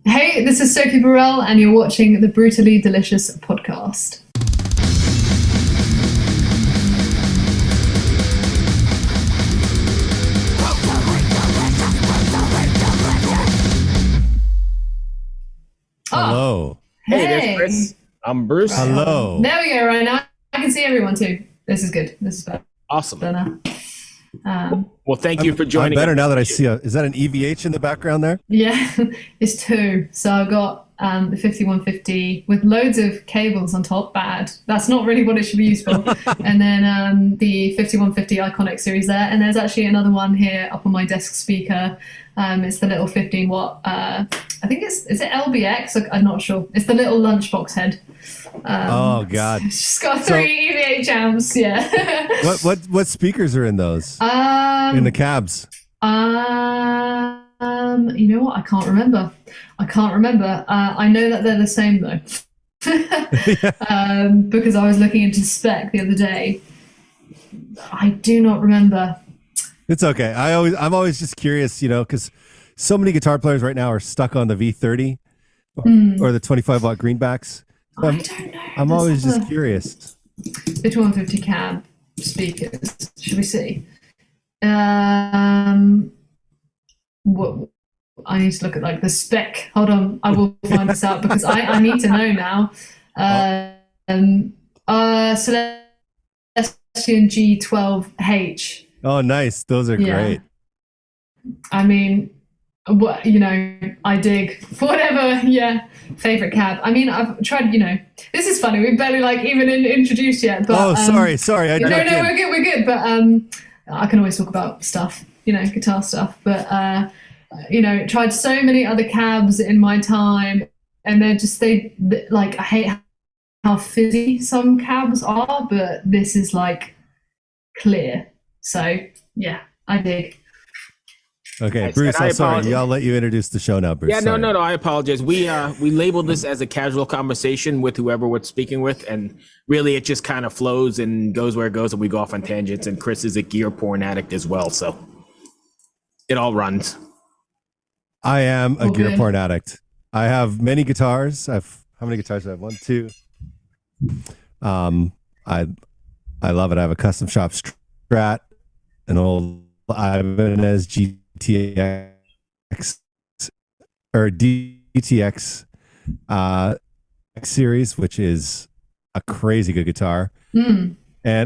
Hey, this is Sophie Burell, and you're watching the Brutally Delicious podcast. Hello. Hey, there's Chris. I'm Bruce. Right. Hello. There we go, right now. I can see everyone too. This is good. This is better. Awesome. Well, thank you for joining. I'm better now that I see is that an EVH in the background there? Yeah, it's two. So I've got the 5150 with loads of cables on top. Bad. That's not really what it should be used for. And then the 5150 Iconic series there. And there's actually another one here up on my desk speaker. It's the little 15 watt. I think is it LBX? I'm not sure. It's the little lunchbox head. Oh God! It's just got three EVH amps. Yeah. What speakers are in those? In the cabs. You know what? I can't remember. I know that they're the same though. Because I was looking into spec the other day. I do not remember. It's okay. I'm always just curious, because so many guitar players right now are stuck on the V30 or the 25 watt greenbacks. I don't know. I'm always just curious. 5150 cab speakers. Should we see? What I need to look at the spec. Hold on, I will find this out because I need to know now. Celestion G12H. Oh, nice. Those are great. I mean, I dig whatever. Yeah, favorite cab. I mean, I've tried. This is funny. We've barely even introduced yet. But sorry. No, we're good. But I can always talk about stuff. Guitar stuff. But tried so many other cabs in my time, and I hate how fizzy some cabs are, but this is clear. So yeah, I dig. Okay, Bruce, I'm sorry. I'll let you introduce the show now, Bruce. Yeah, no, I apologize. We labeled this as a casual conversation with whoever we're speaking with, and really it just kind of flows and goes where it goes, and we go off on tangents. And Chris is a gear porn addict as well, so it all runs. I am a gear porn addict. I have many guitars. How many guitars do I have? 1, 2. I love it. I have a custom shop Strat, an old Ibanez GTX or DTX X series, which is a crazy good guitar. And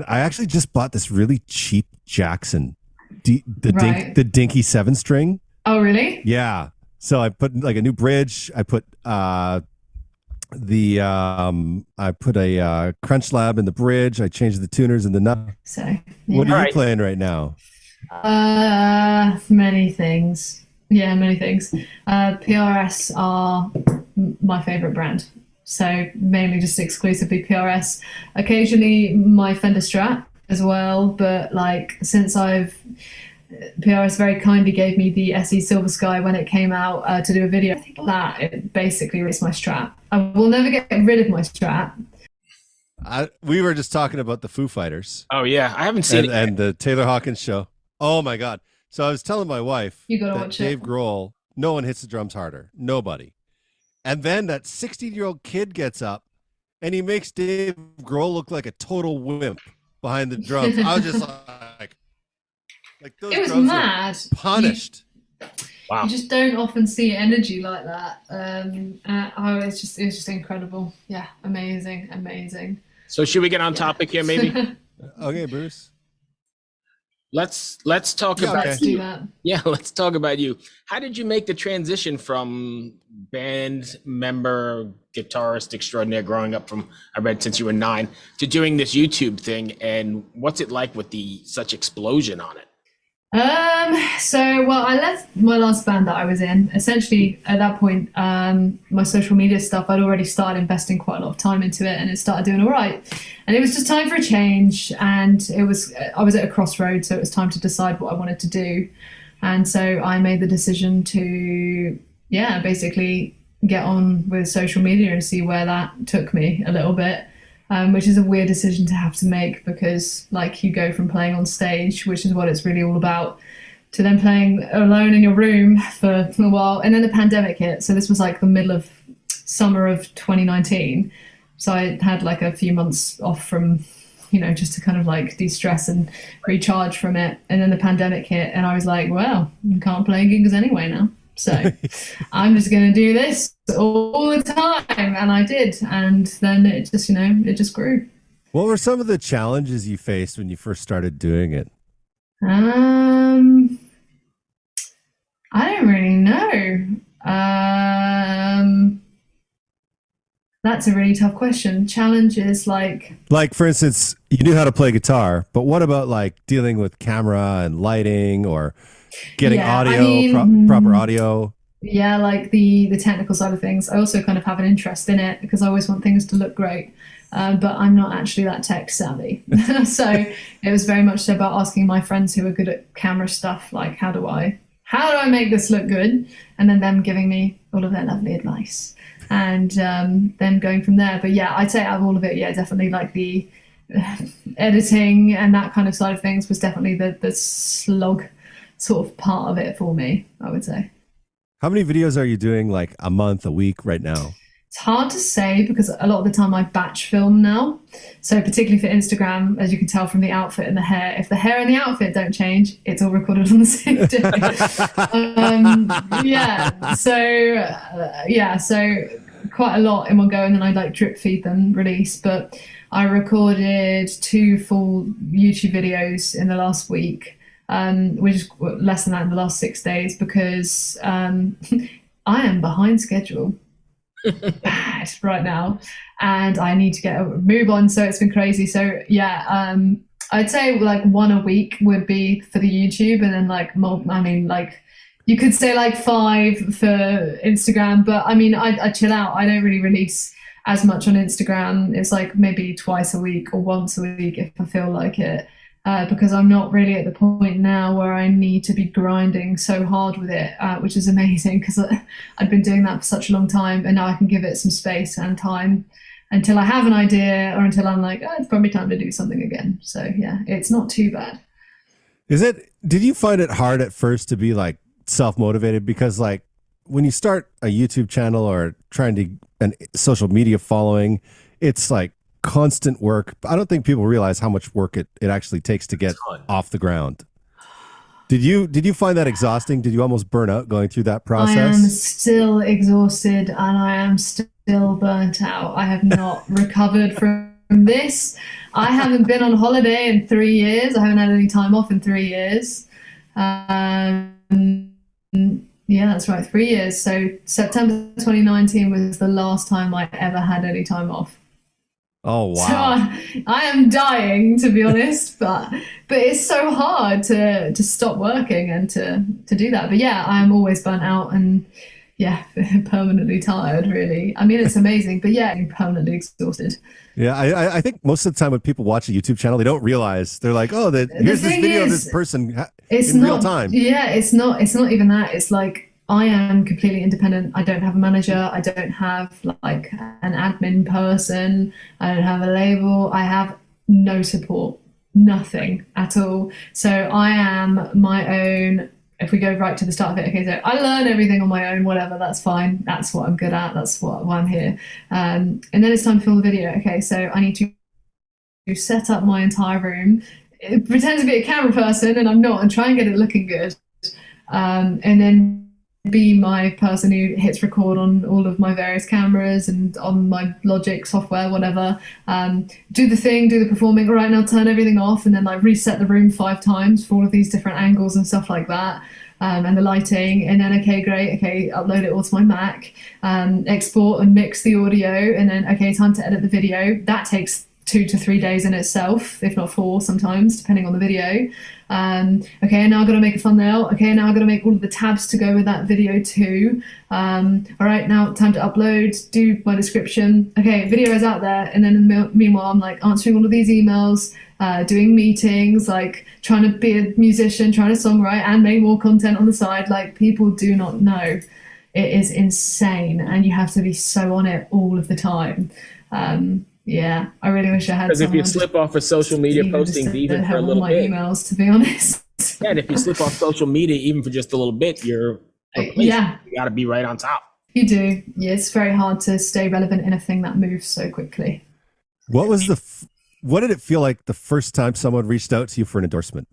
I actually just bought this really cheap Jackson, the dinky 7-string. Oh, really? Yeah. So I put a new bridge. I put I put a Crunch Lab in the bridge. I changed the tuners and the nut. So yeah. What are you playing right now? Many things. Yeah, many things. PRS are my favorite brand. So mainly just exclusively PRS. Occasionally my Fender Strat as well, but since PRS very kindly gave me the SE Silver Sky when it came out to do a video. I think that it basically is my Strat. I will never get rid of my Strat. We were just talking about the Foo Fighters. Oh yeah, I haven't seen it. And the Taylor Hawkins show. Oh my God. So I was telling my wife that Dave Grohl, no one hits the drums harder. Nobody. And then that 16-year-old kid gets up and he makes Dave Grohl look like a total wimp behind the drums. I was just those it was drums mad. Punished. Wow. You just don't often see energy like that. It was just incredible. Yeah, amazing. So should we get on topic here, maybe? Okay, Bruce. Let's talk about Let's do that. Yeah, let's talk about you. How did you make the transition from band member, guitarist extraordinaire growing up from, I read, since you were 9, to doing this YouTube thing? And what's it like with such explosion on it? I left my last band that I was in. Essentially, at that point, my social media stuff, I'd already started investing quite a lot of time into it, and it started doing all right. And it was just time for a change, and I was at a crossroads, so it was time to decide what I wanted to do. And so I made the decision to, basically get on with social media and see where that took me a little bit. Which is a weird decision to have to make because you go from playing on stage, which is what it's really all about, to then playing alone in your room for a while. And then the pandemic hit. So this was like the middle of summer of 2019. So I had like a few months off from, just to kind of like de-stress and recharge from it. And then the pandemic hit and I was like, well, you can't play gigs anyway now. So I'm just going to do this all the time. And I did. And then it just, it just grew. What were some of the challenges you faced when you first started doing it? I don't really know. That's a really tough question. Challenges like for instance, you knew how to play guitar, but what about like dealing with camera and lighting or getting audio, proper audio? Yeah, like the technical side of things. I also kind of have an interest in it because I always want things to look great. But I'm not actually that tech savvy. So it was very much so about asking my friends who are good at camera stuff, like, how do I make this look good? And then them giving me all of their lovely advice and then going from there. But yeah, I'd say out of all of it, yeah, definitely like the editing and that kind of side of things was definitely the slog sort of part of it for me, I would say. How many videos are you doing like a month, a week right now? It's hard to say because a lot of the time I batch film now. So particularly for Instagram, as you can tell from the outfit and the hair, if the hair and the outfit don't change, it's all recorded on the same day. So quite a lot in one go, and then I like drip feed them, release. But I recorded 2 full YouTube videos in the last week, which is less than that in the last 6 days because I am behind schedule. Bad right now, and I need to get a move on, so it's been crazy. So yeah, I'd say like 1 a week would be for the YouTube, and then like you could say like 5 for Instagram, but I mean I chill out. I don't really release as much on Instagram. It's like maybe twice a week or once a week if I feel like it. Because I'm not really at the point now where I need to be grinding so hard with it, which is amazing because I've been doing that for such a long time, and now I can give it some space and time until I have an idea or until I'm like, it's probably time to do something again. So yeah, it's not too bad. Did you find it hard at first to be like self-motivated? Because like when you start a YouTube channel or trying to an social media following, it's like constant work. I don't think people realize how much work it actually takes to get off the ground. Did you find that exhausting? Did you almost burn out going through that process? I am still exhausted and I am still burnt out. I have not recovered from this. I haven't been on holiday in 3 years. I haven't had any time off in 3 years. Yeah, that's right, 3 years. So September 2019 was the last time I ever had any time off. Oh wow! So I am dying, to be honest, but it's so hard to stop working and to do that. But yeah, I am always burnt out and yeah, permanently tired. Really, I mean, it's amazing, but yeah, I'm permanently exhausted. Yeah, I think most of the time when people watch a YouTube channel, they don't realize they're like, oh, here's this video of this person in real time. Yeah, it's not even that. It's like, I am completely independent. I don't have a manager. I don't have like an admin person. I don't have a label. I have no support, nothing at all. So I am my own. If we go right to the start of it, okay, so I learn everything on my own, whatever, that's fine. That's what I'm good at. That's why I'm here. And then it's time to film the video. Okay, so I need to set up my entire room, pretend to be a camera person, and I'm not, and try and get it looking good. And then be my person who hits record on all of my various cameras and on my Logic software, whatever. Do the thing, do the performing. All right, now turn everything off, and then like reset the room 5 times for all of these different angles and stuff like that. And the lighting, and then okay, great, okay, upload it all to my Mac, export and mix the audio, and then okay, time to edit the video. That takes 2 to 3 days in itself, if not 4 sometimes, depending on the video. Okay, now I've got to make a thumbnail. Okay, now I've got to make all of the tabs to go with that video too. All right, now time to upload, do my description. Okay, video is out there, and then meanwhile I'm like answering all of these emails, doing meetings, like trying to be a musician, trying to songwrite and make more content on the side. Like, people do not know. It is insane, and you have to be so on it all of the time. Yeah, I really wish I had. Because if you slip off of social media postings even for a little bit, emails, to be honest. Yeah, and if you slip off social media, even for just a little bit, you're replaced. Yeah. You got to be right on top. You do. Yeah, it's very hard to stay relevant in a thing that moves so quickly. What did it feel like the first time someone reached out to you for an endorsement?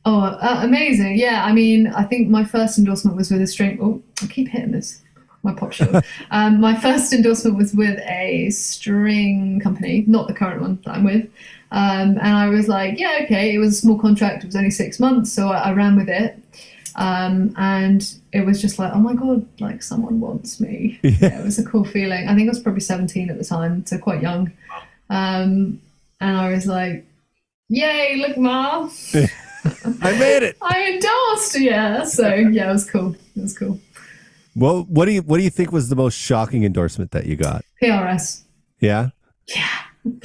Oh, amazing. Yeah, I mean, I think my first endorsement was with a string. Oh, I keep hitting this. My pop shield. My first endorsement was with a string company, not the current one that I'm with. And I was like, yeah, okay. It was a small contract. It was only 6 months. So I ran with it. And it was just like, oh my God, like someone wants me. Yeah, it was a cool feeling. I think I was probably 17 at the time, so quite young. And I was like, yay, look, Ma. I made it. I endorsed. Yeah. So yeah, it was cool. It was cool. Well, what do you think was the most shocking endorsement that you got? PRS. Yeah. Yeah.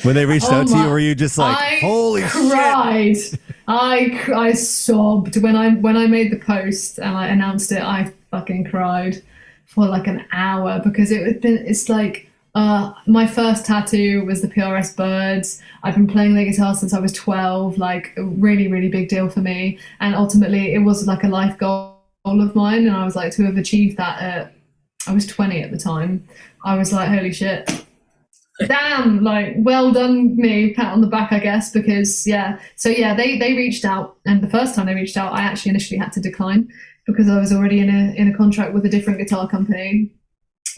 When they reached out to you, were you just like, holy cried. shit? I sobbed when I made the post and I announced it. I fucking cried for like an hour because it's like my first tattoo was the PRS birds. I've been playing the guitar since I was 12, like a really, really big deal for me. And ultimately it was like a life goal of mine. And I was like, to have achieved that I was 20 at the time. I was like, holy shit. Damn, like well done me, pat on the back, I guess, because yeah. So yeah, they reached out, and the first time they reached out, I actually initially had to decline because I was already in a contract with a different guitar company.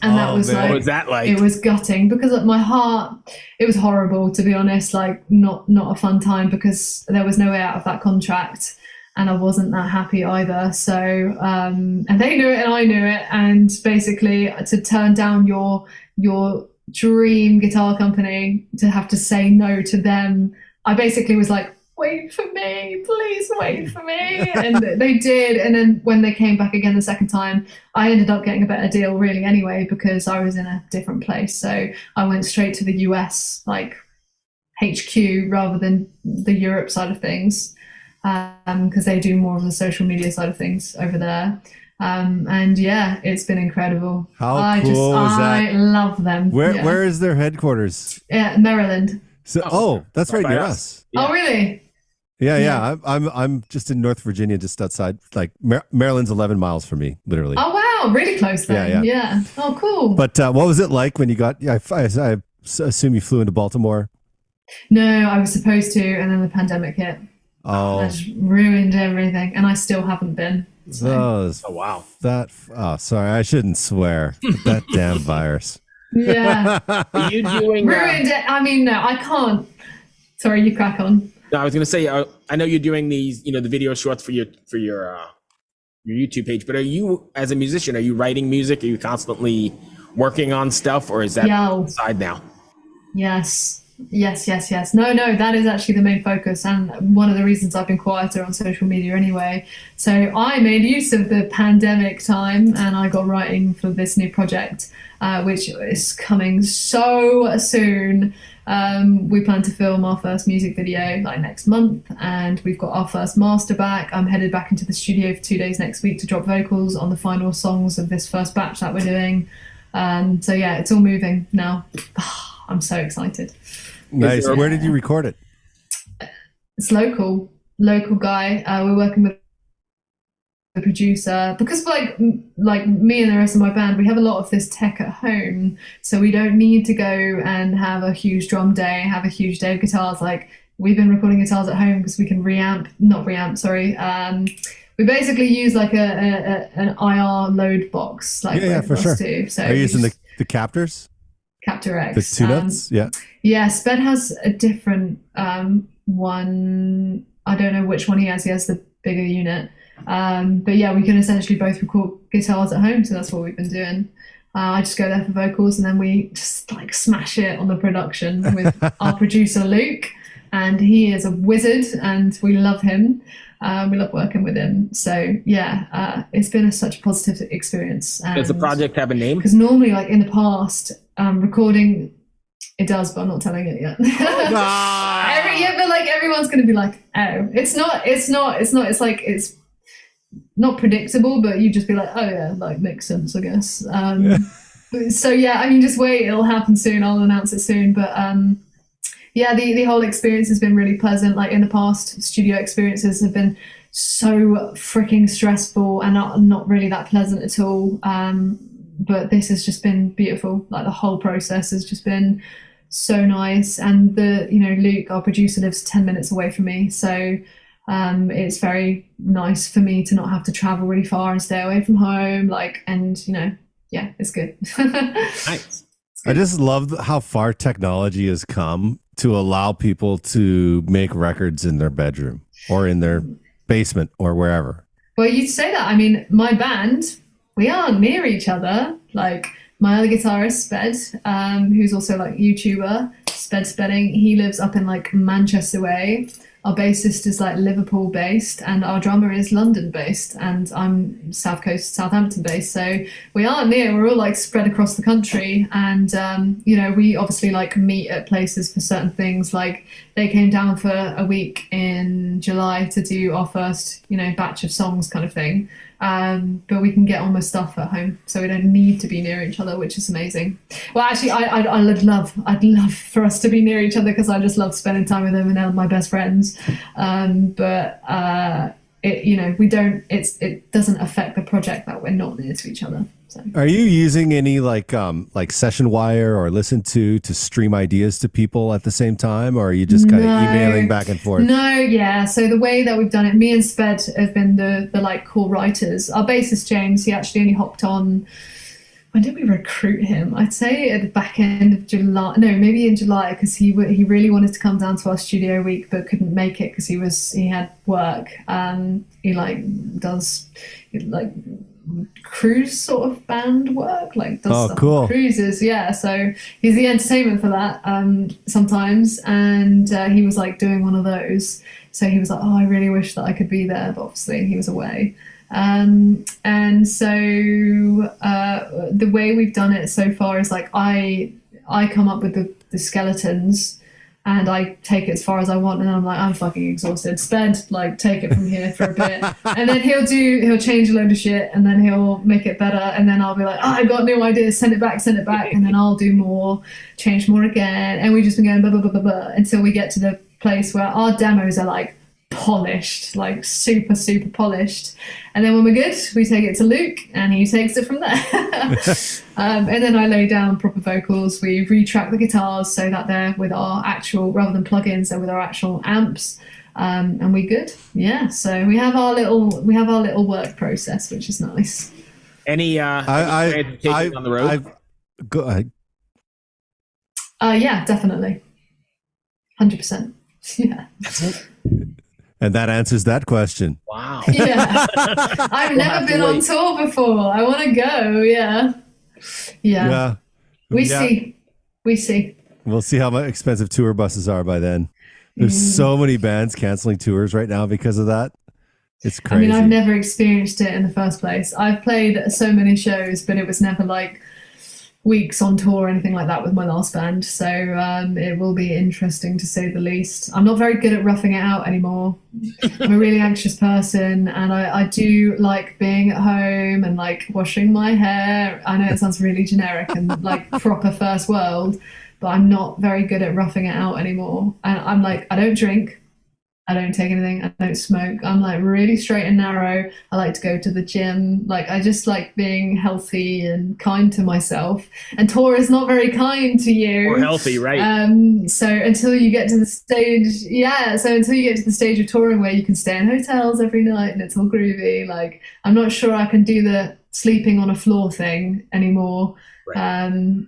And that was what was that like? It was gutting because at my heart, it was horrible, to be honest, like not a fun time because there was no way out of that contract and I wasn't that happy either. So, and they knew it and I knew it. And basically to turn down your dream guitar company, to have to say no to them, I basically was like, wait for me, please wait for me. And they did. And then when they came back again the second time, I ended up getting a better deal really anyway, because I was in a different place. So I went straight to the US, like HQ, rather than the Europe side of things, because they do more of the social media side of things over there. And yeah, it's been incredible. How cool was that? I love them. Where is their headquarters? Yeah, Maryland. So that's right near us. Yeah. Oh really? Yeah. I'm just in North Virginia, just outside. Like Maryland's 11 miles from me, literally. Oh wow, really close then. Yeah. Oh cool. But what was it like when you got? Yeah, I assume you flew into Baltimore. No, I was supposed to, and then the pandemic hit. Oh, that just ruined everything, and I still haven't been. So. Oh wow. Sorry, I shouldn't swear. That damn virus. Yeah. Are you doing ruined it? I mean, no, I can't. Sorry, you crack on. No, I was gonna say, I know you're doing these, the video shorts for your YouTube page, but are you, as a musician, are you writing music? Are you constantly working on stuff, or is that side now? Yes. No, that is actually the main focus, and one of the reasons I've been quieter on social media anyway. So I made use of the pandemic time and I got writing for this new project, which is coming so soon. We plan to film our first music video like next month, and we've got our first master back. I'm headed back into the studio for 2 days next week to drop vocals on the final songs of this first batch that we're doing. So yeah, it's all moving now. I'm so excited. Nice. Where did you record it? It's local guy. We're working with a producer because like me and the rest of my band, we have a lot of this tech at home, so we don't need to go and have a huge drum day, have a huge day of guitars. Like we've been recording guitars at home because we can we basically use like an IR load box, like for sure. So are you using the Captors? Captor X. The 2 nuts? Yeah, Sped has a different one. I don't know which one he has. He has the bigger unit. But yeah, we can essentially both record guitars at home, so that's what we've been doing. I just go there for vocals, and then we just like smash it on the production with our producer Luke, and he is a wizard, and we love him. We love working with him. So yeah, it's been such a positive experience. Does the project have a name? Because normally, like in the past, recording, it does, but I'm not telling it yet. But like everyone's going to be like, oh, it's like it's not predictable, but you just be like, oh yeah, like makes sense, I guess. So yeah, I mean, just wait, it'll happen soon. I'll announce it soon. But yeah, the whole experience has been really pleasant. Like in the past, studio experiences have been so freaking stressful and not really that pleasant at all. But this has just been beautiful. Like the whole process has just been so nice. And Luke, our producer, lives 10 minutes away from me, so it's very nice for me to not have to travel really far and stay away from home. Yeah, it's good. Nice. I just love how far technology has come to allow people to make records in their bedroom or in their basement or wherever. Well, you'd say that. I mean, my band, we aren't near each other. Like my other guitarist, Sped, who's also like YouTuber, Spedding, he lives up in like Manchester way. Our bassist is like Liverpool based, and our drummer is London based, and I'm South Coast, Southampton based. So we aren't near. We're all like spread across the country, and we obviously like meet at places for certain things. Like they came down for a week in July to do our first, batch of songs kind of thing. But we can get all my stuff at home, so we don't need to be near each other, which is amazing. Well, actually, I'd love for us to be near each other because I just love spending time with them, and they're my best friends. It doesn't affect the project that we're not near to each other. So. Are you using any like Session Wire or Listen to stream ideas to people at the same time, or are you just kind of emailing back and forth? No, yeah. So the way that we've done it, me and Sped have been the like core writers. Our bassist James, he actually only hopped on. When did we recruit him? I'd say at the back end of July. No, maybe in July, because he really wanted to come down to our studio week but couldn't make it because he had work. He does cruise sort of band work, does stuff on cruises. Yeah, so he's the entertainment for that sometimes, and he was like doing one of those. So he was like, oh, I really wish that I could be there, but obviously he was away. And so the way we've done it so far is like I come up with the skeletons and I take it as far as I want, and then I'm like, I'm fucking exhausted. Sped, take it from here for a bit. And then he'll change a load of shit, and then he'll make it better, and then I'll be like, oh, I got new ideas, send it back, and then I'll do more, change more again, and we've just been going blah, blah, blah, blah, blah, until we get to the place where our demos are polished, super, super polished. And then when we're good, we take it to Luke and he takes it from there. And then I lay down proper vocals. We retrack the guitars so that they're with our actual, rather than plugins, they're with our actual amps. And we good. Yeah. So we have our little work process, which is nice. Any I on the road? Go ahead. Yeah, definitely. 100%. Yeah. That's it. And that answers that question. Wow. Yeah. I've never been on tour before. I want to go. Yeah. Yeah. We see. We'll see how much expensive tour buses are by then. There's so many bands canceling tours right now because of that. It's crazy. I mean, I've never experienced it in the first place. I've played so many shows, but it was never weeks on tour or anything like that with my last band. So it will be interesting to say the least. I'm not very good at roughing it out anymore. I'm a really anxious person, and I do like being at home and washing my hair. I know it sounds really generic and proper first world, but I'm not very good at roughing it out anymore. And I'm I don't drink, I don't take anything, I don't smoke. I'm really straight and narrow. I like to go to the gym. I just like being healthy and kind to myself. And tour is not very kind to you. Or healthy, right? So until you get to the stage, of touring where you can stay in hotels every night and it's all groovy, I'm not sure I can do the sleeping on a floor thing anymore. Right.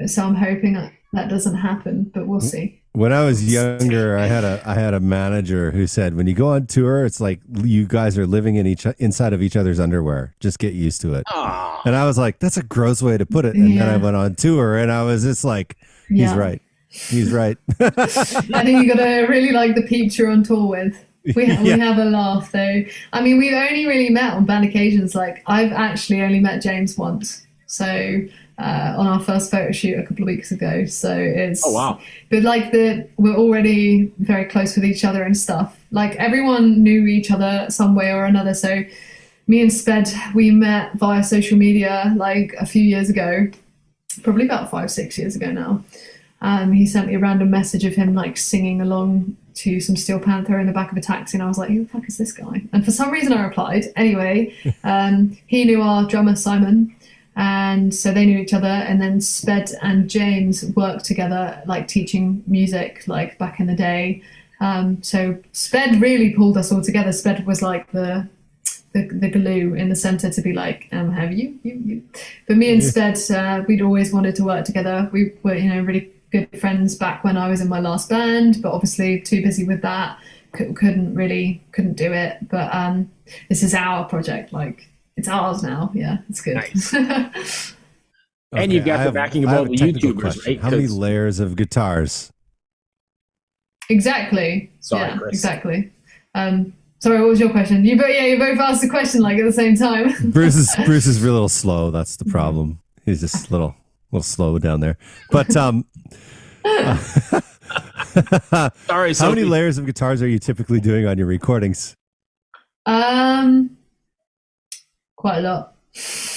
So I'm hoping that doesn't happen, but we'll see. When I was younger, I had a manager who said, when you go on tour, it's like you guys are living inside of each other's underwear. Just get used to it. Aww. And I was like, that's a gross way to put it. And then I went on tour and I was just like, he's right. He's right. I think you got to really like the peeps you're on tour with. We have a laugh though. I mean, we've only really met on band occasions. I've actually only met James once. So on our first photo shoot a couple of weeks ago. So it's wow. But we're already very close with each other and stuff. Everyone knew each other some way or another. So me and Sped, we met via social media a few years ago, probably about 5-6 years ago now. He sent me a random message of him like singing along to some Steel Panther in the back of a taxi, and I was like, who the fuck is this guy? And for some reason I replied. Anyway, he knew our drummer Simon, and so they knew each other, and then Sped and James worked together, like teaching music, like back in the day. So Sped really pulled us all together. Sped was like the glue in the center to be like, have you. But me and Sped, we'd always wanted to work together. We were, really good friends back when I was in my last band, but obviously too busy with that, couldn't do it. But this is our project, like it's ours now. Yeah, it's good. Nice. And you've got the backing of all the YouTubers, right? How many layers of guitars? Exactly. Sorry, yeah, Chris. Exactly. Sorry, what was your question? You both asked the question like at the same time. Bruce is a little slow. That's the problem. He's just a little slow down there. But sorry, Sophie. How many layers of guitars are you typically doing on your recordings? Quite a lot.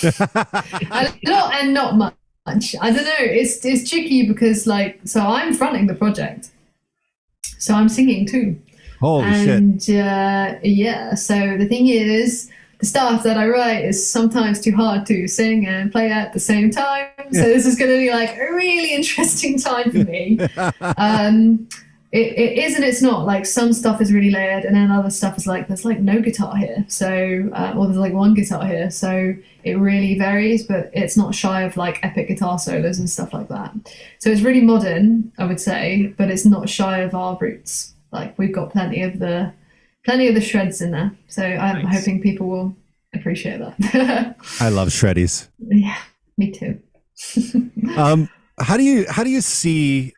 A lot and not much. I don't know. It's tricky because so I'm fronting the project, so I'm singing too. Holy shit. Yeah, so the thing is, the stuff that I write is sometimes too hard to sing and play at the same time. So this is going to be like a really interesting time for me. It is and it's not. Like some stuff is really layered, and then other stuff is like there's like no guitar here, so or there's like one guitar here. So it really varies, but it's not shy of like epic guitar solos and stuff like that. So it's really modern, I would say, but it's not shy of our roots. Like we've got plenty of the shreds in there, so I'm hoping people will appreciate that. I love shreddies. Yeah, me too. How do you see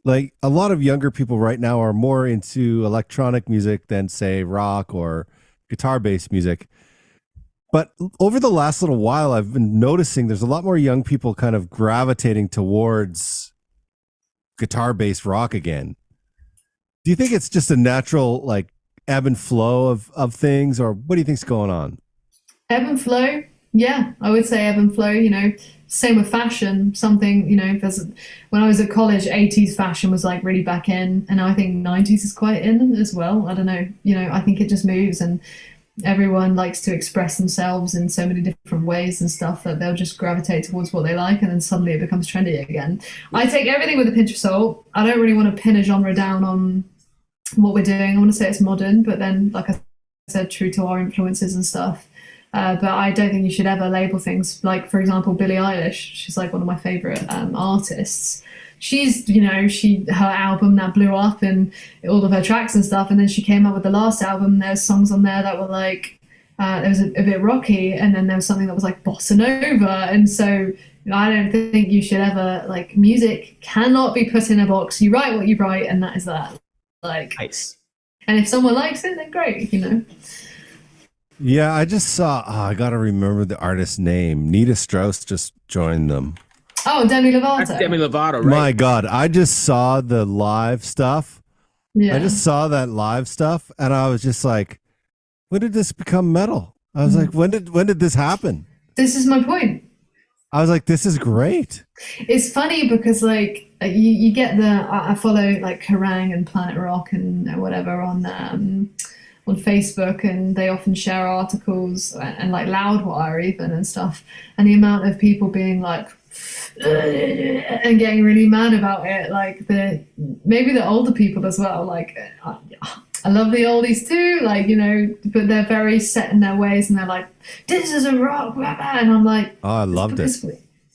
like a lot of younger people right now are more into electronic music than say rock or guitar based music, but over the last little while I've been noticing there's a lot more young people kind of gravitating towards guitar based rock again. Do you think it's just a natural like ebb and flow of things, or what do you think's going on? Ebb and flow, yeah, I would say ebb and flow. Same with fashion. Something when I was at college, 80s fashion was like really back in, and I think 90s is quite in as well. I don't know. I think it just moves, and everyone likes to express themselves in so many different ways and stuff that they'll just gravitate towards what they like, and then suddenly it becomes trendy again. I take everything with a pinch of salt. I don't really want to pin a genre down on what we're doing. I want to say it's modern, but then like I said, true to our influences and stuff. But I don't think you should ever label things like, for example, Billie Eilish. She's like one of my favorite artists. She's, her album that blew up and all of her tracks and stuff. And then she came up with the last album. There's songs on there that were like, there was a bit rocky. And then there was something that was like bossa nova. And so I don't think you should ever, like, music cannot be put in a box. You write what you write, and that is that. Like, nice. And if someone likes it, then great, Yeah, I just saw, I got to remember the artist's name. Nita Strauss just joined them. Oh, Demi Lovato. That's Demi Lovato, right? My God, I just saw the live stuff. Yeah. I just saw that live stuff, and I was just like, when did this become metal? I was like, when did this happen? This is my point. I was like, this is great. It's funny because like you get I follow like Kerrang and Planet Rock and whatever on Facebook, and they often share articles and like Loudwire even and stuff, and the amount of people being like and getting really mad about it, like maybe the older people as well, like I love the oldies too, like, but they're very set in their ways, and they're like, this is a rock, blah, blah. And I'm like, oh, I loved it.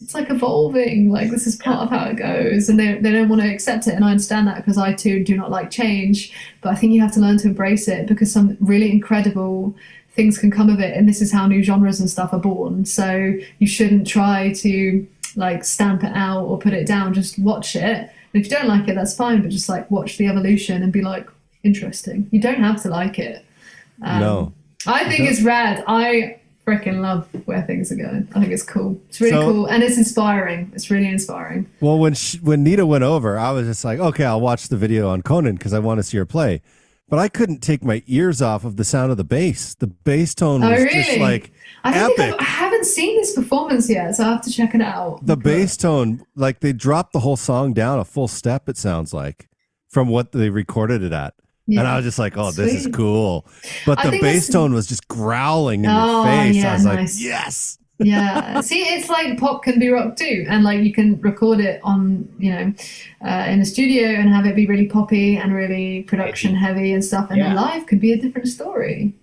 It's like evolving, like this is part of how it goes, and they don't want to accept it, and I understand that because I too do not like change, but I think you have to learn to embrace it because some really incredible things can come of it, and this is how new genres and stuff are born. So you shouldn't try to like stamp it out or put it down, just watch it, and if you don't like it, that's fine, but just like watch the evolution and be like, interesting. You don't have to like it. No, I think it's rad. I freaking love where things are going. I think it's cool. It's really cool, and it's inspiring. It's really inspiring. Well, when Nita went over, I was just like, okay, I'll watch the video on Conan because I want to see her play. but I couldn't take my ears off of the sound of the bass. The bass tone was just like I haven't seen this performance yet, so I have to check it out. The bass tone, like they dropped the whole song down a full step, it sounds like, from what they recorded it at. Yeah. And I was just like, oh, this is cool. But the bass tone was just growling in your face. I was like, yes. Yeah. See, it's like pop can be rock too. And like you can record it on, in a studio and have it be really poppy and really production heavy and stuff. And then live could be a different story.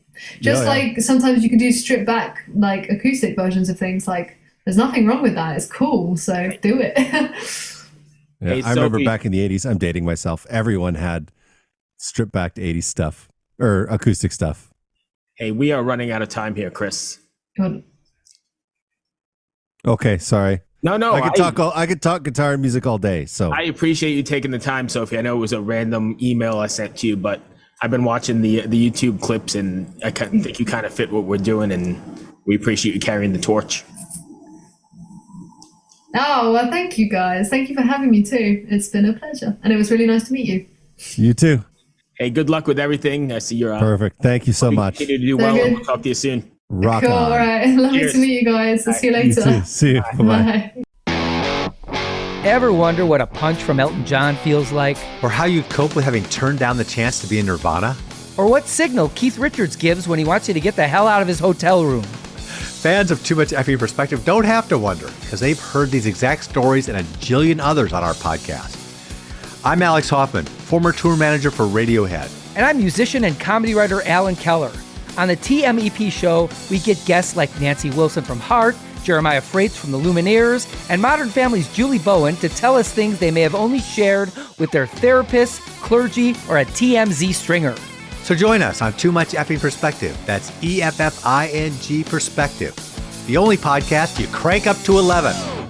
Just like sometimes you can do stripped back like acoustic versions of things. Like there's nothing wrong with that. It's cool. So do it. Hey, I remember back in the 80s, I'm dating myself. Everyone had stripped back 80s stuff or acoustic stuff. Hey, we are running out of time here, Chris. God. Okay, sorry. No, I could talk guitar and music all day. So I appreciate you taking the time, Sophie. I know it was a random email I sent to you, but I've been watching the YouTube clips, and I think you kind of fit what we're doing, and we appreciate you carrying the torch. Oh, well, thank you guys. Thank you for having me too. It's been a pleasure, and it was really nice to meet you. You too. Hey, good luck with everything. I see you're perfect. Thank you so much. Continue to do well. And we'll talk to you soon. Rock cool. on. All right. Lovely to meet you guys. I'll see you later. You too. See you. Bye-bye. Ever wonder what a punch from Elton John feels like? Or how you'd cope with having turned down the chance to be in Nirvana? Or what signal Keith Richards gives when he wants you to get the hell out of his hotel room? Fans of Too Much Effing Perspective don't have to wonder, because they've heard these exact stories and a jillion others on our podcast. I'm Alex Hoffman, former tour manager for Radiohead. And I'm musician and comedy writer Alan Keller. On the TMEP show, we get guests like Nancy Wilson from Heart, Jeremiah Freites from the Lumineers, and Modern Family's Julie Bowen to tell us things they may have only shared with their therapist, clergy, or a TMZ stringer. So join us on Too Much Effing Perspective. That's EFFING Perspective. The only podcast you crank up to 11.